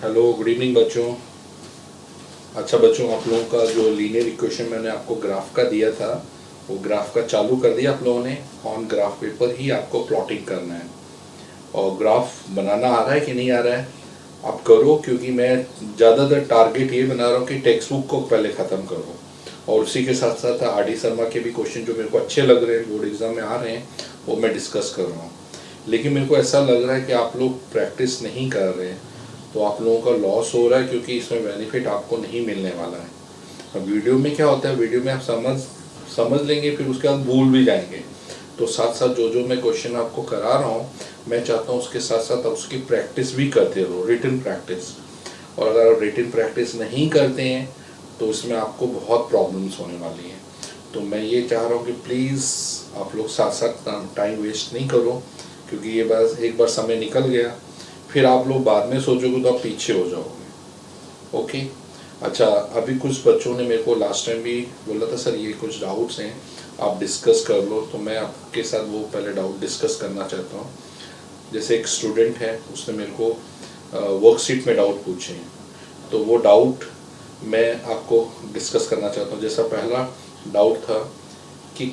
Hello, good evening बच्चों। अच्छा बच्चों, आप लोगों का जो लीनियर इक्वेशन मैंने आपको ग्राफ का दिया था, वो ग्राफ का चालू कर दिया आप लोगों ने। ऑन ग्राफ पेपर ही आपको प्लॉटिंग करना है और ग्राफ बनाना आ रहा है कि नहीं आ रहा है आप करो, क्योंकि मैं ज़्यादातर टारगेट ये बना रहा हूँ कि टेक्स्ट बुक को पहले ख़त्म करो और उसी के साथ साथ आर डी शर्मा के भी क्वेश्चन जो मेरे को अच्छे लग रहे हैं, बोर्ड एग्ज़ाम में आ रहे हैं, वो मैं डिस्कस कर रहा हूँ। लेकिन मेरे को ऐसा लग रहा है कि आप लोग प्रैक्टिस नहीं कर रहे हैं, तो आप लोगों का लॉस हो रहा है, क्योंकि इसमें बेनिफिट आपको नहीं मिलने वाला है। अब वीडियो में क्या होता है, वीडियो में आप समझ लेंगे, फिर उसके बाद भूल भी जाएंगे। तो साथ साथ जो जो मैं क्वेश्चन आपको करा रहा हूँ, मैं चाहता हूँ उसके साथ साथ आप उसकी प्रैक्टिस भी करते रहो, रिटन प्रैक्टिस। और अगर आप रिटन प्रैक्टिस नहीं करते हैं तो इसमें आपको बहुत प्रॉब्लम्स होने वाली हैं। तो मैं ये चाह रहा हूँ कि प्लीज़ आप लोग साथ साथ टाइम वेस्ट नहीं करो, क्योंकि ये बस एक बार समय निकल गया, फिर आप लोग बाद में सोचोगे तो आप पीछे हो जाओगे। ओके। अच्छा, अभी कुछ बच्चों ने मेरे को लास्ट टाइम भी बोला था, सर ये कुछ डाउट्स हैं, आप डिस्कस कर लो। तो मैं आपके साथ वो पहले डाउट डिस्कस करना चाहता हूँ। जैसे एक स्टूडेंट है, उसने मेरे को वर्कशीट में डाउट पूछे हैं, तो वो डाउट मैं आपको डिस्कस करना चाहता हूँ। जैसा पहला डाउट था कि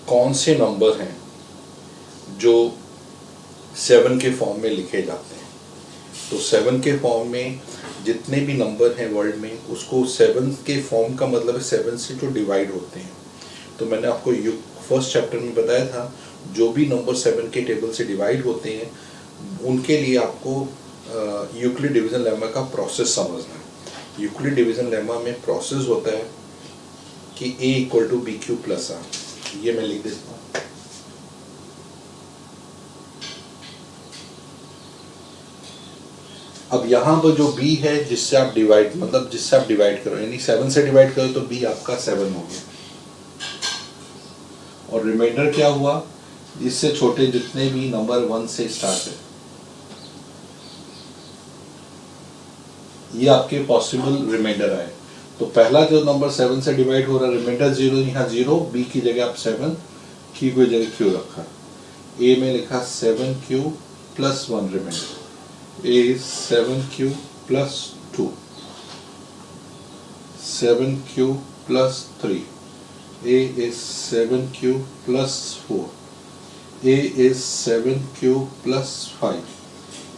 कौन से नंबर हैं जो 7 के फॉर्म में लिखे जाते हैं। तो 7 के फॉर्म में जितने भी नंबर हैं वर्ल्ड में, उसको 7 के फॉर्म का मतलब है 7 से जो डिवाइड होते हैं। तो मैंने आपको फर्स्ट चैप्टर में बताया था, जो भी नंबर 7 के टेबल से डिवाइड होते हैं उनके लिए आपको यूक्लिड डिवीजन लेमा का प्रोसेस समझना है। यूक्लिड डिवीजन लेमा में प्रोसेस होता है कि a equal to b q plus r. ये मैं लिख देता हूँ। अब यहाँ पर जो b है, जिससे आप डिवाइड करो, यानी 7 से डिवाइड करो तो b आपका 7 हो गया, और रिमाइंडर क्या हुआ, इससे छोटे जितने भी नंबर 1 से स्टार्ट है, ये आपके पॉसिबल रिमाइंडर आए। तो पहला जो नंबर 7 से डिवाइड हो रहा है, रिमाइंडर 0, यहाँ 0, b की जगह आप 7, q की जगह q रखा, a में लिखा 7q plus 1 reminder, a is 7q plus 2, 7q plus 3, a is 7q plus 4, a is 7q plus 5,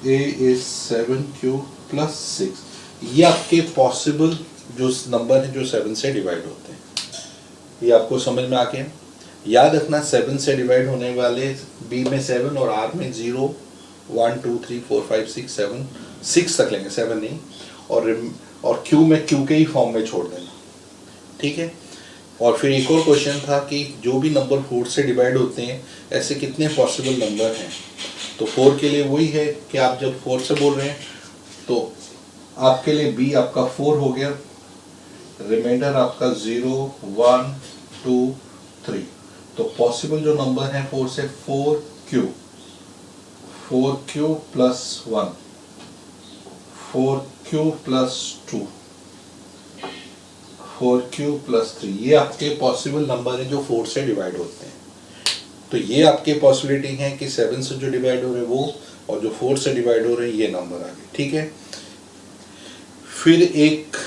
a is 7q plus 6। ये आपके पॉसिबल जो नंबर हैं जो 7 से डिवाइड होते हैं। ये आपको समझ में आ गया। याद रखना, 7 से डिवाइड होने वाले b में 7 और r में 0, 1 2 3 4 5 6 7, 6 तक लेंगे, 7 नहीं। और q में q के ही फॉर्म में छोड़ देना, ठीक है। और फिर एक और क्वेश्चन था कि जो भी नंबर 4 से डिवाइड होते हैं, ऐसे कितने पॉसिबल नंबर हैं। तो 4 के लिए वही है कि आप जब 4 से बोल रहे हैं तो आपके लिए b आपका 4 हो गया, रिमाइंडर आपका 0 1 2 3। तो पॉसिबल जो नंबर है 4 से 4q plus 1, 4q plus 2, 4q plus 3, ये आपके पॉसिबल नंबर हैं जो 4 से डिवाइड होते हैं। तो ये आपके पॉसिबिलिटी हैं कि 7 से जो डिवाइड हो रहे हैं वो, और जो 4 से डिवाइड हो रहे हैं ये नंबर आ गए, ठीक है। फिर एक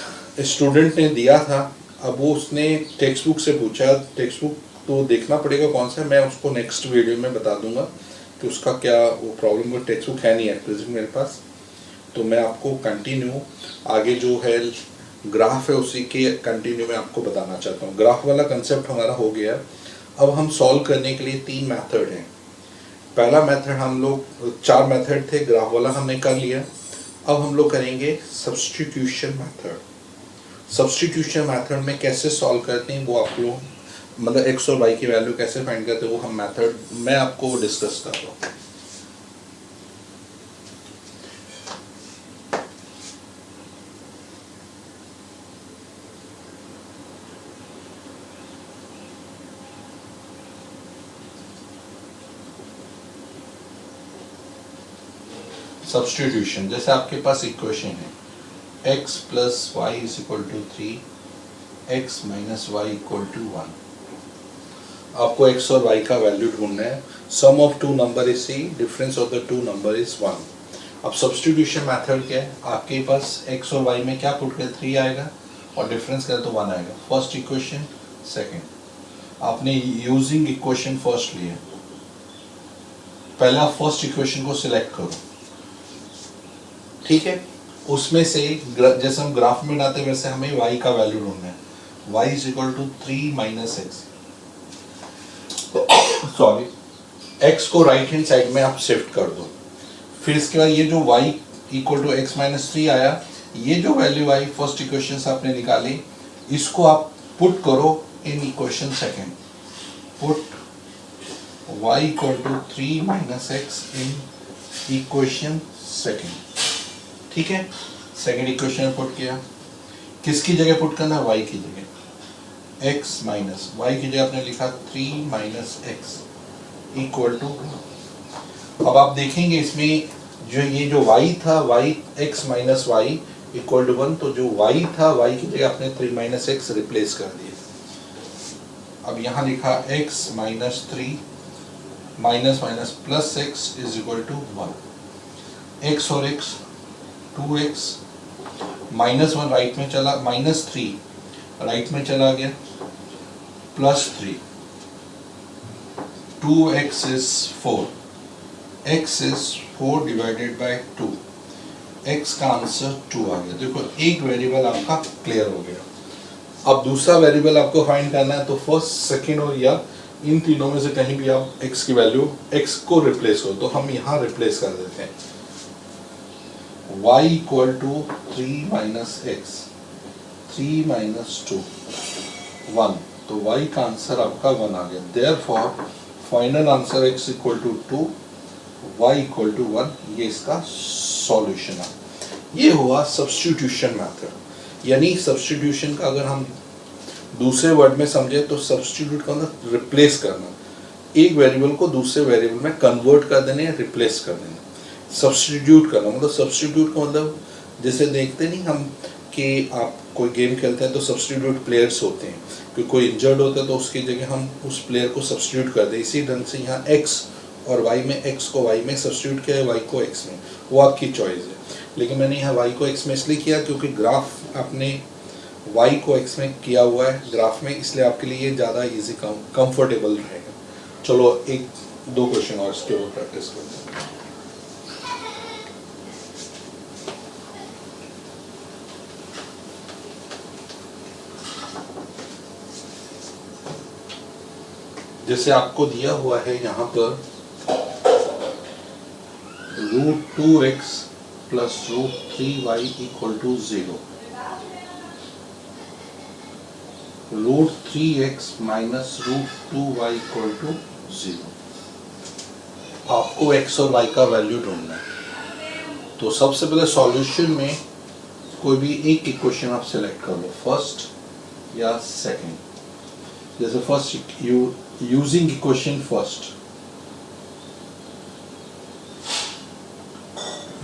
स्टूडेंट ने दिया था, अब वो उसने टेक्स्ट बुक से पूछा, टेक्स्ट बुक तो देखना पड़ेगा कौन सा है, मैं उसको नेक्स्ट वीडियो में बता दूंगा कि उसका क्या वो प्रॉब्लम, वो टेक्स्ट बुक है नहीं है प्रेजेंट मेरे पास। तो मैं आपको कंटिन्यू आगे जो है ग्राफ है उसी के कंटिन्यू में आपको बताना चाहता हूँ। ग्राफ वाला कंसेप्ट हमारा हो गया। अब हम सॉल्व करने के लिए 3 मेथड हैं। पहला मेथड, हम लोग 4 मेथड थे, ग्राफ वाला हमने कर लिया। अब हम लोग करेंगे सब्स्टिट्यूशन मेथड। सब्स्टिट्यूशन मेथड में कैसे सॉल्व करते हैं वो आप लोग, मतलब x और y की वैल्यू कैसे फाइंड करते हैं वो हम मेथड मैं आपको डिस्कस कर रहा हूँ। सब्स्टिट्यूशन, जैसे आपके पास इक्वेशन है x plus y is equal to 3, x minus y equal to 1। आपको x और y का वैल्यू ढूंढना है। Sum of two number is C, difference of the two number is 1। अब सब्स्टिट्यूशन मेथड क्या है, आपके पास x और y में क्या पुट करें 3 आएगा और डिफरेंस करें तो 1 आएगा। फर्स्ट इक्वेशन सेकंड, आपने यूजिंग इक्वेशन फर्स्ट लिया, पहला फर्स्ट इक्वेशन को सिलेक्ट करो, ठीक है। उसमें से जैसे हम ग्राफ में बनाते हैं वैसे हमें y का वैल्यू ढूंढना है, y is equal to 3 minus x, sorry x को राइट हैंड साइड में आप शिफ्ट कर दो। फिर इसके बाद ये जो y equal to x minus 3 आया, ये जो वैल्यू आई फर्स्ट इक्वेशन से आपने निकाली, इसको आप पुट करो in equation second, put y equal to 3 minus x in equation second, ठीक है। सेकंड इक्वेशन पुट किया, किसकी जगह पुट करना है, y की जगह, x माइनस y की जगह आपने लिखा 3 माइनस एक्स इक्वल टू, अब आप देखेंगे इसमें जो ये जो y था y x minus y equal to 1, तो जो y था y की जगह आपने 3 माइनस एक्स रिप्लेस कर दिया। अब यहाँ लिखा x minus 3 minus minus plus x is equal to 1, x और x 2x माइनस 1 राइट में चला, माइनस 3 राइट में चला गया, plus 3, 2x is 4, x is 4 divided by 2, x का आंसर 2 आ गया। देखो एक वेरिएबल आपका क्लियर हो गया। अब दूसरा वेरिएबल आपको फाइंड करना है, तो फर्स्ट सेकंड और या इन तीनों में से कहीं भी आप x की वैल्यू x को रिप्लेस करो, तो हम यहाँ रिप्लेस कर देते हैं, y equal to 3 minus x, 3 minus 2 1, तो y का आंसर आपका 1 आ गया। Therefore final answer x equal to 2 y equal to 1, ये इसका सॉल्यूशन है। ये हुआ सब्स्टिट्यूशन मेथड, यानी सब्स्टिट्यूशन का अगर हम दूसरे वर्ड में समझे तो सब्स्टिट्यूट का मतलब रिप्लेस करना, एक वेरिएबल को दूसरे वेरिएबल में कन्वर्ट कर देने या रिप्लेस कर देना। सब्स्टिट्यूट करना मतलब, सब्स्टिट्यूट का मतलब जैसे देखते नहीं हम कि आप कोई गेम खेलते हैं तो सब्स्टिट्यूट प्लेयर्स होते हैं, कि कोई इंजर्ड होता है तो उसकी जगह हम उस प्लेयर को सब्स्टिट्यूट कर दें। इसी ढंग से यहाँ x और y में, x को y में सब्स्टिट्यूट किया है, y को x में, वो आपकी चॉइस है। लेकिन मैंने यहाँ y को x में इसलिए किया क्योंकि ग्राफ आपने y को x में किया हुआ है ग्राफ में, इसलिए आपके लिए ये ज़्यादा इजी कंफर्टेबल रहेगा। चलो एक दो क्वेश्चन और इसके ऊपर प्रैक्टिस करते हैं। जैसे आपको दिया हुआ है यहाँ पर √2x plus √3y equal to 0, √3x minus √2y equal to 0। आपको x और y का वैल्यू ढूंढना है, तो सबसे पहले सॉल्यूशन में कोई भी एक इक्वेशन आप सिलेक्ट कर लो, फर्स्ट या सेकंड। जैसे first using equation first,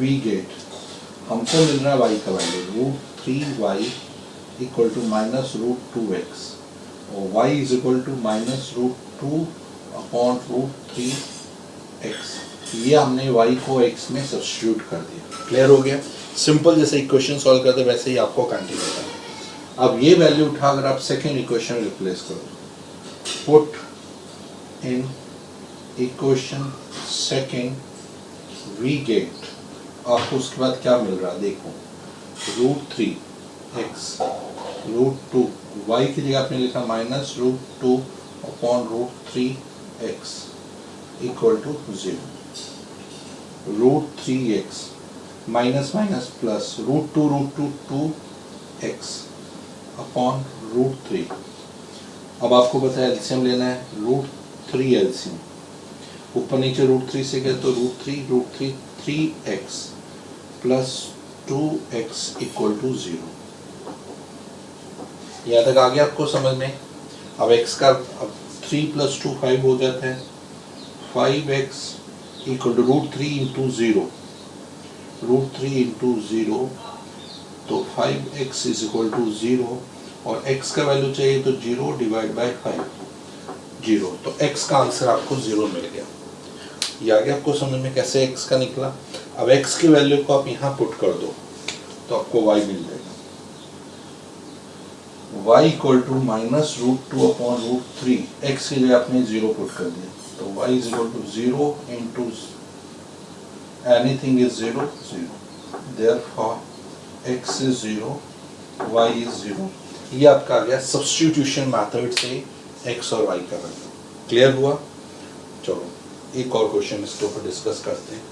we get, हमको मिल रहा है y का value √3y equal to minus √2x, और y is equal to minus √2 upon √3x। ये हमने y को x में सब्स्टिट्यूट कर दिया। क्लियर हो गया? सिंपल, जैसे इक्वेशन सॉल्व करते वैसे ही आपको कंटिन्यू करना। अब ये वैल्यू उठा अगर आप सेकेंड इक्वेशन रिप्लेस करो, put in equation second, we get, आपको उसके बाद क्या मिल रहा है देखो, √3x √2, y की जगह आपने लिखा minus √2 upon √3x equal to 0, √3x minus minus plus √2 2x upon √3। अब आपको पता है एलसीएम लेना है, √3 एलसीएम, ऊपर नीचे √3 से गया तो √3 3x plus 2x equal to 0। यहाँ तक आ गया आपको समझ में? अब x का, अब 3 प्लस 2 5 हो जाता है, 5x equal to √3 into 0, √3 into 0, तो 5x इज इक्वल टू 0, और x का वैल्यू चाहिए तो 0 डिवाइड बाय 5, 0, तो x का आंसर आपको 0 मिल गया। ये आ गया आपको समझ में कैसे x का निकला? अब x की वैल्यू को आप यहाँ पुट कर दो तो आपको y मिल जाएगा। y equal to minus root two upon root three, x के लिए आपने 0 पुट कर दिया तो y is equal to 0 into anything is 0 0, therefore x is 0, y is 0। ये आपका आ गया सब्स्टिट्यूशन मेथड से x और y का वैल्यू। क्लियर हुआ? चलो एक और क्वेश्चन इसके ऊपर डिस्कस करते हैं।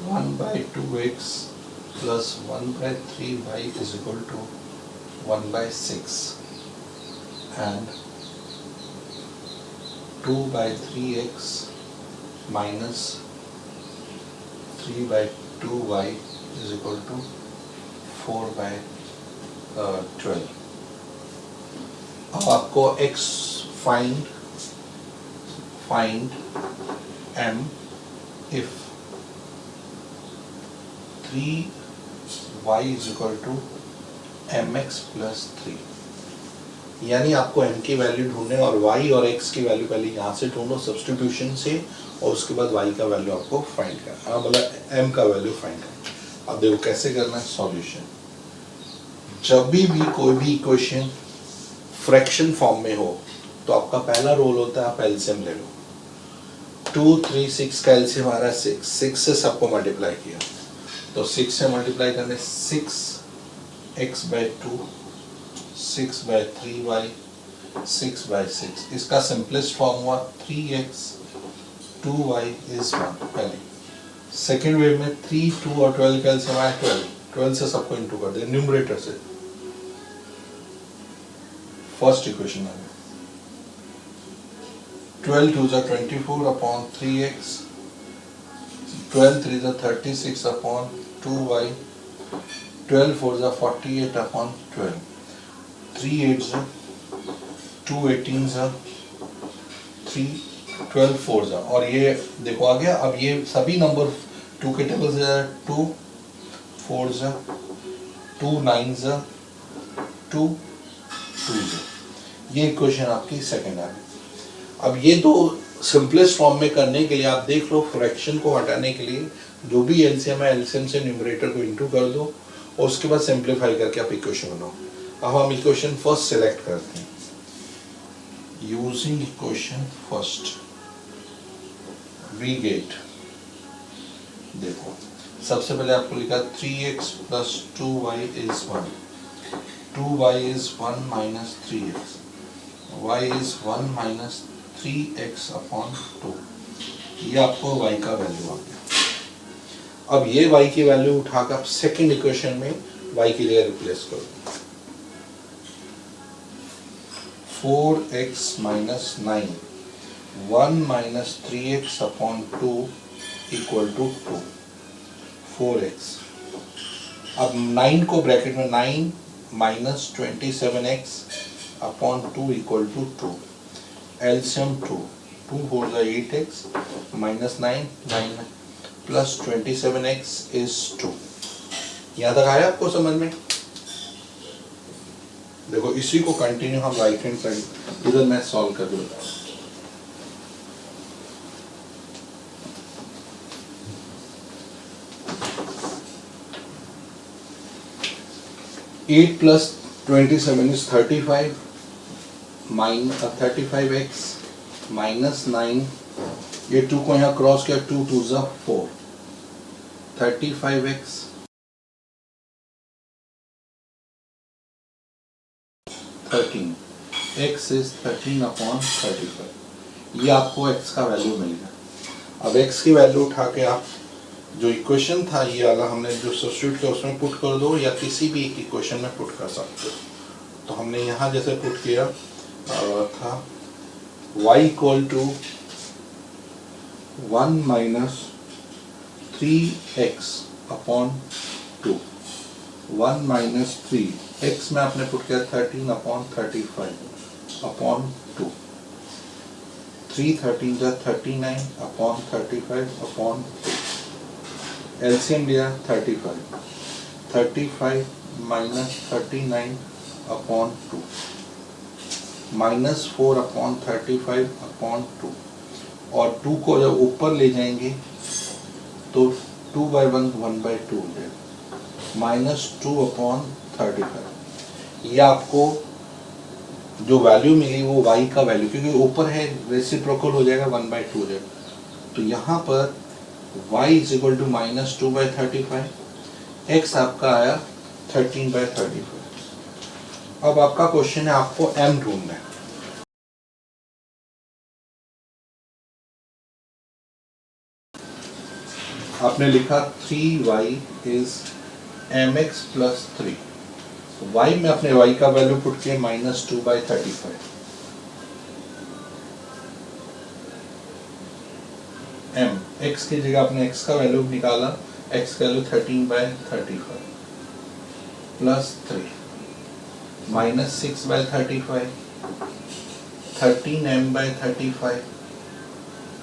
One by two x plus 1/3y is equal to 1/6 and 2/3x minus 3/2y is equal to 4/12। अब आपको x find m if 3y is equal to mx plus 3। यानी आपको m की वैल्यू ढूंढने और y और x की वैल्यू पहले यहाँ से ढूंढो सब्स्टिट्यूशन से और उसके बाद y का वैल्यू आपको फाइंड करना है, मतलब m का वैल्यू फाइंड करना। अब देखो कैसे करना है सॉल्यूशन। जब भी कोई भी इक्वेशन फ्रैक्शन फॉर्म में हो तो आपका पहला रोल होता है आप एलसीएम ले लो। 2 3 6 का एलसीएम आ रहा है 6, 6 से सबको मल्टीप्लाई किया तो 6 से मल्टीप्लाई करने 6x/2 6/3y 6/6। इसका सिंपलेस्ट फॉर्म हुआ 3x 2y is 1 पहले। सेकेंड वे में 3 2 और 12 का एलसीएम आया 12 से सबको इंटू कर दिया न्यूमरेटर से। फर्स्ट इक्वेशन आ गया 12 2 is 24 upon 3x, 12 3 is 36 upon 2y, 12 4 is 48 upon 12, 3 8 is 2 18 is 3 12 4 is। और ये देखो आ गया। अब ये सभी नंबर 2 के टेबल से 2 4 is 2 9 is 2 2 is। ये इक्वेशन आपकी सेकंड आ गई। अब ये दो सिंपलेस्ट फॉर्म में करने के लिए आप देख लो, फ्रैक्शन को हटाने के लिए जो भी एलसीएम है एलसीएम से न्यूमरेटर को इंटू कर दो और उसके बाद सिंपलीफाई करके आप इक्वेशन बनाओ। अब हम इक्वेशन फर्स्ट सेलेक्ट करते हैं using equation first we get. देखो सबसे पहले आपको लिखा 3x plus 2y is 1, 2y is 1 minus 3x, y is 1 minus 3x upon 2। ये आपको y का वैल्यू आ गया। अब ये y की वैल्यू उठाकर आप सेकंड इक्वेशन में y की जगह रिप्लेस करो। 4x minus 9 1 minus 3x upon 2 equal to 2 4x। अब 9 को ब्रैकेट में 9 minus 27x upon 2 equal to 2, LCM 2 2 4 is 8x minus 9 9 plus 27x is 2। यहाँ तक आया आपको समझ में? देखो इसी को कंटिन्यू हम राइट हैंड साइड इधर मैं सॉल्व कर दूंगा। Eight plus 27 is 35 minus 35x minus 9, ये 2 को यहाँ क्रॉस किया 2 2 is 4, 35x 13, x is 13 upon 35। ये आपको x का वैल्यू मिल गया। अब x की वैल्यू उठा के आप जो इक्वेशन था ये वाला हमने जो सब्स्टिट्यूट किया उसमें पुट कर दो या किसी भी एक इक्वेशन में पुट कर सकते हो। तो हमने यहाँ जैसे पुट किया था y equal to 1 minus 3x upon 2, 1 माइनस 3 x में आपने पुट किया 13 अपॉन 35 अपॉन 2, 3 13 जा 39 अपॉन 35 अपॉन 2। एलसीएम लिया 35, 35 माइनस 39 अपॉन 2, -4/35/2, और 2 को जब ऊपर ले जाएंगे तो 2/1 1/2 हो जाएगा, -2/35। ये आपको जो वैल्यू मिली वो y का वैल्यू, क्योंकि ऊपर है रेसिप्रोकल हो जाएगा, 1/2 हो जाएगा। तो यहाँ पर y is equal to -2/35, x आपका आया 13/35। अब आपका क्वेश्चन है, आपको m ढूंढना है। आपने लिखा 3y is mx plus 3। y में अपने y का वैल्यू पुट किया -2/35, m x की जगह आपने x का वैल्यू निकाला, x का वैल्यू 13/35 प्लस 3 -6/35, 13m/35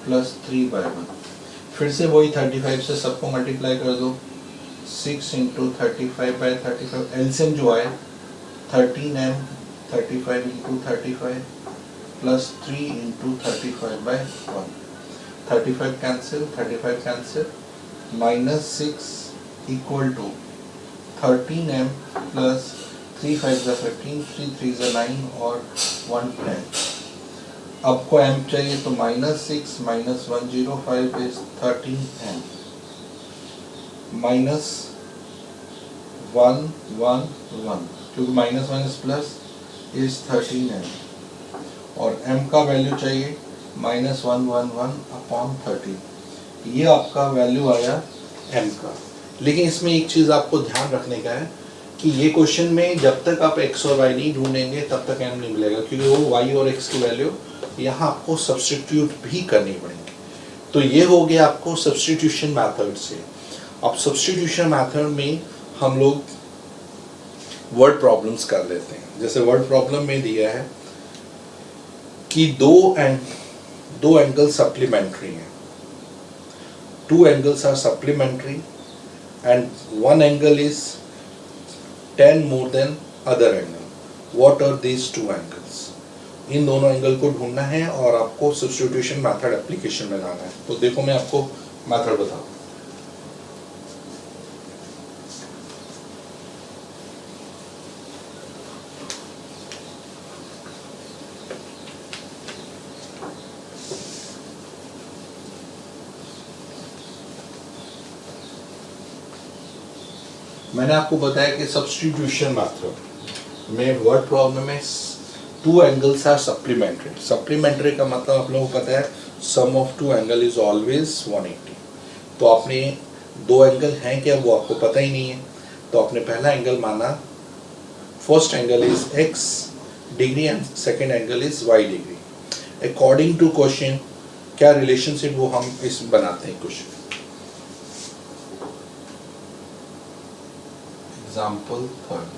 प्लस 3/1। फिर से वही 35 से सबको मल्टीप्लाई कर दो, 6 इंटू 35/35, एलसीएम जो आए 13m 35 into 35 plus 3 into 35/1, 35 cancel, 35 cancel, -6 equal to 13m plus 3 5 15, 3 3 9 और 1 10। आपको m चाहिए तो -6 -105 इज 13m, -111, क्योंकि -1 इज प्लस, इज 13m, और m का वैल्यू चाहिए -111/13। ये आपका वैल्यू आया m का। लेकिन इसमें एक चीज़ आपको ध्यान रखने का है कि ये क्वेश्चन में जब तक आप x और y नहीं ढूंढेंगे तब तक m नहीं मिलेगा, क्योंकि वो y और x की वैल्यू यहाँ आपको सब्स्टिट्यूट भी करनी पड़ेगी। तो ये हो गया आपको सब्स्टिट्यूशन मेथड से। अब सब्स्टिट्यूशन मेथड में हम लोग वर्ड प्रॉब्लम्स कर लेते हैं। जैसे वर्ड प्रॉब्लम में दिया है कि दो एंगल सप्लीमेंट्री हैं, 2 angles are supplementary and one angle is 10 more than other angle. What are these 2 angles? इन दोनों एंगल को ढूंढना है और आपको सब्स्टिट्यूशन मेथड एप्लीकेशन में लाना है। तो देखो मैं आपको मेथड बताऊं। मैंने आपको बताया कि सब्स्टिट्यूशन मेथड में वर्ड प्रॉब्लम में 2 angles are supplementary। सप्लीमेंट्री का मतलब आप लोगों को पता है, sum of 2 angle is always 180। तो आपने 2 एंगल हैं क्या वो आपको पता ही नहीं है, तो आपने पहला एंगल माना, first angle is x degree and second angle is y degree. According to question क्या रिलेशनशिप वो हम इस बनाते हैं question. Example third,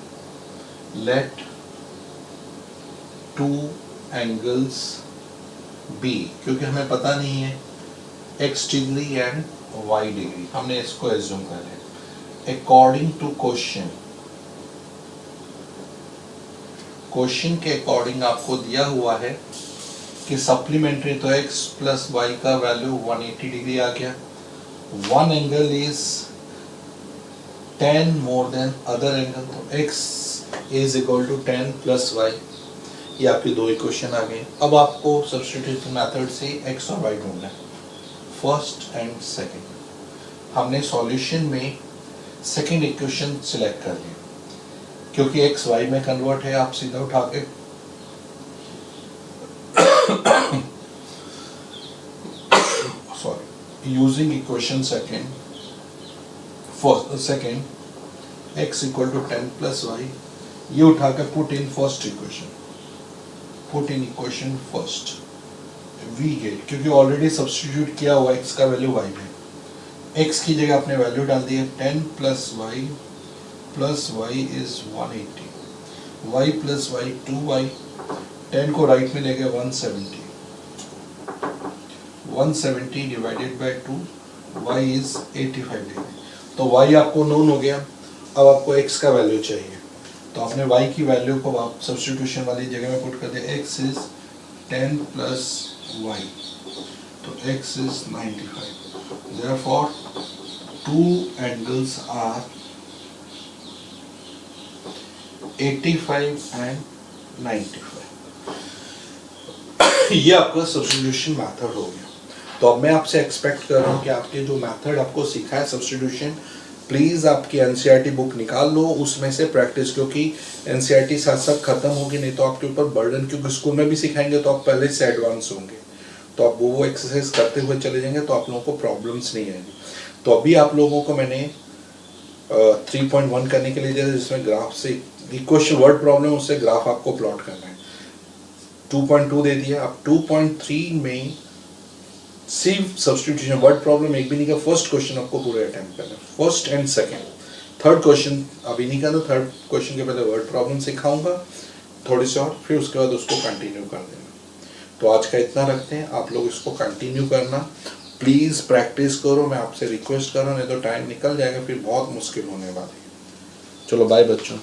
let 2 angles B, क्योंकि हमें पता नहीं है x degree and y degree, हमने इसको एज्यूम कर लिया। अकॉर्डिंग टू क्वेश्चन के अकॉर्डिंग आपको दिया हुआ है कि सप्लीमेंट्री तो x प्लस y का वैल्यू 180 डिग्री आ गया, one angle is 10 more than other angle, तो x is equal to 10 plus y। ये आपके 2 इक्वेशन आ गए। अब आपको सब्स्टिट्यूशन मेथड से x और y ढूंढना है, फर्स्ट एंड सेकंड। हमने सॉल्यूशन में सेकंड इक्वेशन सिलेक्ट कर लिया, क्योंकि x y में कन्वर्ट है, आप सीधा उठा के sorry using equation second x equal to 10 plus y, ये उठा के put in first equation, put in equation first we get, क्योंकि ऑलरेडी सब्स्टिट्यूट किया हुआ x का वैल्यू y में, x की जगह आपने वैल्यू डाल दी है 10 plus y is 180, y plus y 2y, 10 को राइट में ले गए 170 divided by 2, y is 85 degree. तो y आपको नोन हो गया। अब आपको x का वैल्यू चाहिए, तो आपने y की वैल्यू को आप सब्स्टिट्यूशन वाली जगह में पुट कर दिया। x इज 10 प्लस y, तो x is 95। Therefore two angles are 85 and 95। ये आपका सब्स्टिट्यूशन मेथड हो गया। तो अब मैं आपसे एक्सपेक्ट कर रहा हूँ कि आपके जो मेथड आपको सीखा है सब्स्टिट्यूशन, प्लीज़ आपकी एनसीईआरटी बुक निकाल लो, उसमें से प्रैक्टिस, क्योंकि एनसीईआरटी साथ साथ खत्म होगी, नहीं तो आपके ऊपर बर्डन, क्योंकि स्कूल में भी सिखाएंगे तो आप पहले से एडवांस होंगे, तो आप वो एक्सरसाइज करते हुए चले जाएंगे तो आप लोगों को प्रॉब्लम्स नहीं आएंगी। तो अभी आप लोगों को मैंने 3.1 करने के लिए दिया, जिसमें ग्राफ से इक्वेशन वर्ड प्रॉब्लम, उससे ग्राफ आपको प्लॉट करना है। 2.2 दे दिया। अब 2.3 में सी सब्स्टिट्यूशन वर्ड प्रॉब्लम एक भी नहीं का, फर्स्ट क्वेश्चन आपको पूरे अटेम्प्ट करना है, first and second. Third question अभी नहीं करना, थर्ड क्वेश्चन के पहले वर्ड प्रॉब्लम सिखाऊंगा थोड़ी सी और, फिर उसके बाद उसको कंटिन्यू कर देना। तो आज का इतना रखते हैं, आप लोग इसको कंटिन्यू करना, प्लीज़ प्रैक्टिस करो, मैं आपसे रिक्वेस्ट कर रहा हूँ, नहीं तो टाइम निकल जाएगा, फिर बहुत मुश्किल होने वाली है। चलो बाय बच्चों।